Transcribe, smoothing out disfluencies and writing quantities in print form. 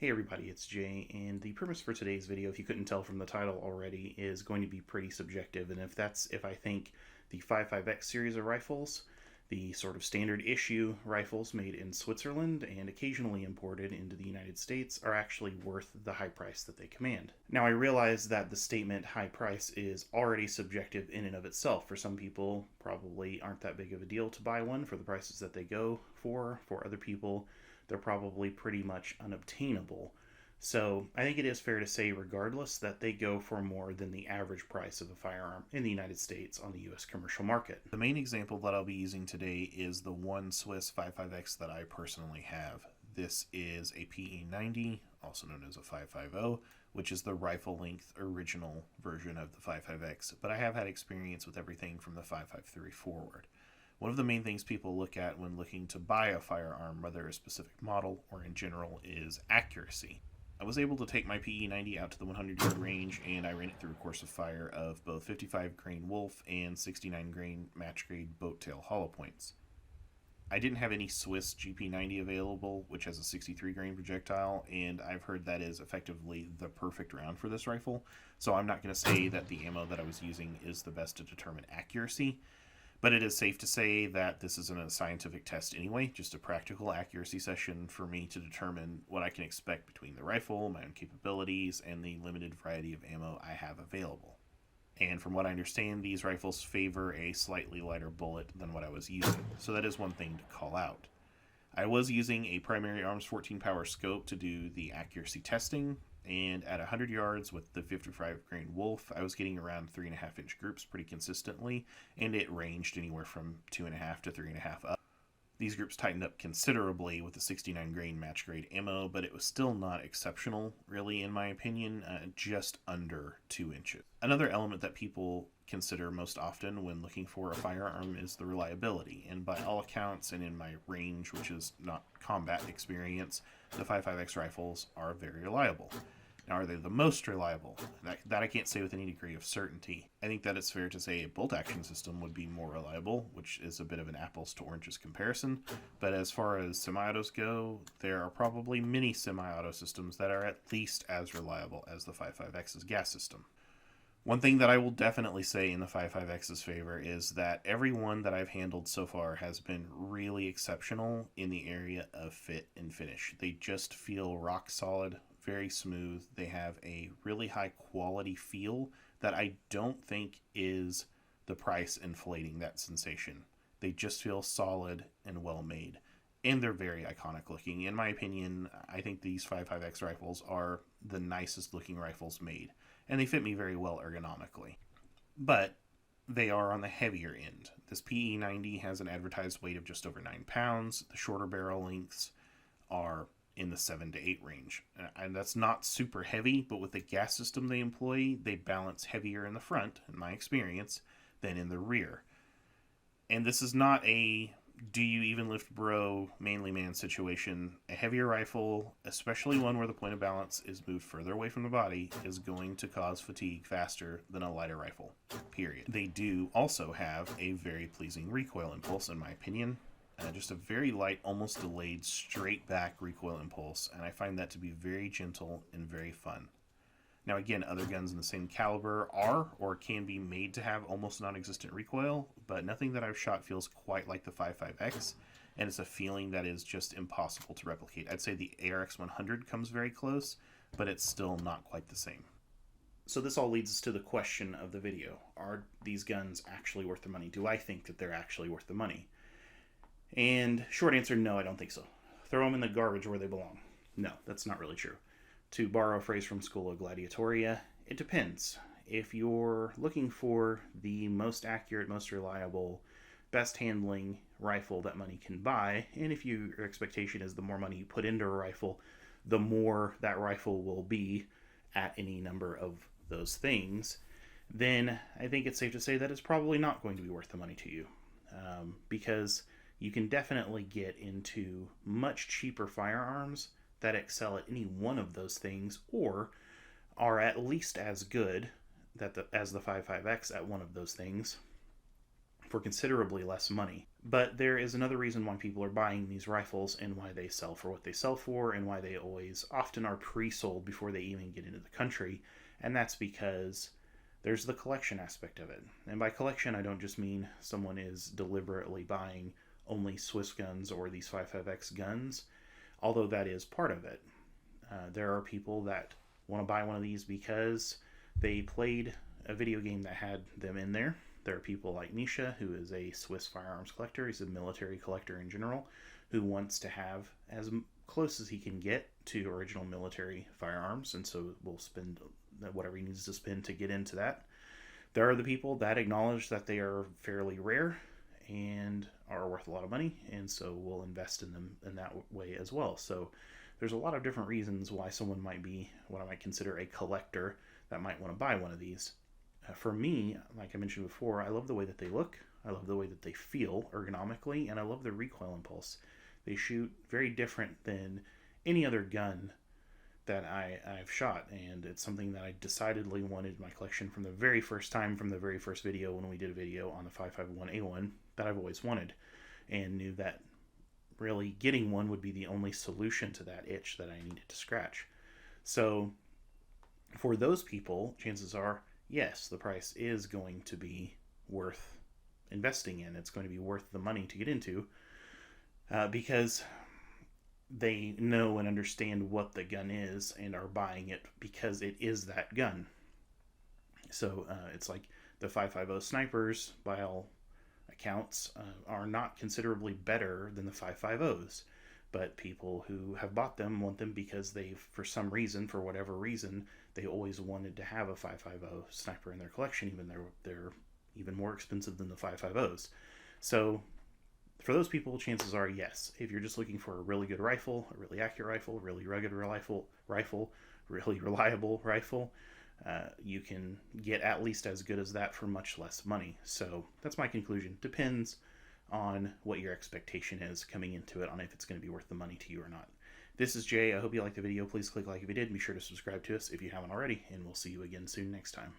Hey everybody, it's Jay, and the purpose for today's video, if you couldn't tell from the title already, is going to be pretty subjective. And if I think the 55X series of rifles, the sort of standard issue rifles made in Switzerland and occasionally imported into the United States, are actually worth the high price that they command. Now, I realize that the statement high price is already subjective in and of itself. For some people, probably aren't that big of a deal to buy one for the prices that they go for. For other people, they're probably pretty much unobtainable. So I think it is fair to say, regardless, that they go for more than the average price of a firearm in the United States on the US commercial market. The main example that I'll be using today is the one Swiss 55X that I personally have. This is a PE90, also known as a 550, which is the rifle length original version of the 55X, but I have had experience with everything from the 553 forward. One of the main things people look at when looking to buy a firearm, whether a specific model or in general, is accuracy. I was able to take my PE90 out to the 100-yard range, and I ran it through a course of fire of both 55 grain Wolf and 69 grain match grade boat tail hollow points. I didn't have any Swiss GP90 available, which has a 63 grain projectile, and I've heard that is effectively the perfect round for this rifle, so I'm not going to say that the ammo that I was using is the best to determine accuracy. But it is safe to say that this isn't a scientific test anyway, just a practical accuracy session for me to determine what I can expect between the rifle, my own capabilities, and the limited variety of ammo I have available. And from what I understand, these rifles favor a slightly lighter bullet than what I was using, so that is one thing to call out. I was using a Primary Arms 14 power scope to do the accuracy testing, and at 100 yards with the 55 grain Wolf, I was getting around 3.5 inch groups pretty consistently, and it ranged anywhere from 2.5 to 3.5 up. These groups tightened up considerably with the 69 grain match grade ammo, but it was still not exceptional, really, in my opinion, just under 2 inches. Another element that people consider most often when looking for a firearm is the reliability, and by all accounts, and in my range, which is not combat experience, the 55X rifles are very reliable. Now, are they the most reliable? That I can't say with any degree of certainty. I think that it's fair to say a bolt-action system would be more reliable, which is a bit of an apples to oranges comparison. But as far as semi-autos go, there are probably many semi-auto systems that are at least as reliable as the 55X's gas system. One thing that I will definitely say in the 55X's favor is that every one that I've handled so far has been really exceptional in the area of fit and finish. They just feel rock solid, very smooth. They have a really high quality feel that I don't think is the price inflating that sensation. They just feel solid and well made, and they're very iconic looking. In my opinion, I think these 55X rifles are the nicest looking rifles made, and they fit me very well ergonomically. But they are on the heavier end. This PE90 has an advertised weight of just over 9 pounds. The shorter barrel lengths are in the 7 to 8 range. And that's not super heavy, but with the gas system they employ, they balance heavier in the front, in my experience, than in the rear. And this is not a do you even lift bro manly man situation. A heavier rifle, especially one where the point of balance is moved further away from the body, is going to cause fatigue faster than a lighter rifle, period. They do also have a very pleasing recoil impulse, in my opinion. Just a very light, almost delayed, straight back recoil impulse, and I find that to be very gentle and very fun. Now again, other guns in the same caliber are or can be made to have almost non-existent recoil, but nothing that I've shot feels quite like the 55X, and it's a feeling that is just impossible to replicate. I'd say the ARX 100 comes very close, but it's still not quite the same. So this all leads us to the question of the video. Are these guns actually worth the money? Do I think that they're actually worth the money? And short answer, no, I don't think so. Throw them in the garbage where they belong. No, that's not really true. To borrow a phrase from Schola Gladiatoria, it depends. If you're looking for the most accurate, most reliable, best handling rifle that money can buy, and if your expectation is the more money you put into a rifle, the more that rifle will be at any number of those things, then I think it's safe to say that it's probably not going to be worth the money to you. Because you can definitely get into much cheaper firearms that excel at any one of those things, or are at least as good as the 55X at one of those things for considerably less money. But there is another reason why people are buying these rifles and why they sell for what they sell for and why they always often are pre-sold before they even get into the country, and that's because there's the collection aspect of it. And by collection, I don't just mean someone is deliberately buying only Swiss guns or these 55X guns, although that is part of it. There are people that want to buy one of these because they played a video game that had them in there. There are people like Misha, who is a Swiss firearms collector. He's a military collector in general, who wants to have as close as he can get to original military firearms, and so will spend whatever he needs to spend to get into that. There are the people that acknowledge that they are fairly rare and are worth a lot of money, and so will invest in them in that way as well. So there's a lot of different reasons why someone might be what I might consider a collector that might want to buy one of these. For me, like I mentioned before, I love the way that they look, I love the way that they feel ergonomically, and I love the recoil impulse. They shoot very different than any other gun that I've shot, and it's something that I decidedly wanted in my collection from the very first time, from the very first video when we did a video on the 5.51A1 that I've always wanted, and knew that really getting one would be the only solution to that itch that I needed to scratch. So for those people, chances are, yes, the price is going to be worth investing in. It's going to be worth the money to get into, because they know and understand what the gun is and are buying it because it is that gun. So it's like the 5.50 snipers, by all accounts, are not considerably better than the 5.50s. But people who have bought them want them because they've, for some reason, for whatever reason, they always wanted to have a 5.50 sniper in their collection, even though they're even more expensive than the 5.50s. So for those people, chances are, yes, if you're just looking for a really good rifle, a really accurate rifle, really rugged rifle, really reliable rifle, you can get at least as good as that for much less money. So that's my conclusion. Depends on what your expectation is coming into it, on if it's going to be worth the money to you or not. This is Jay. I hope you liked the video. Please click like if you did, and be sure to subscribe to us if you haven't already, and we'll see you again soon next time.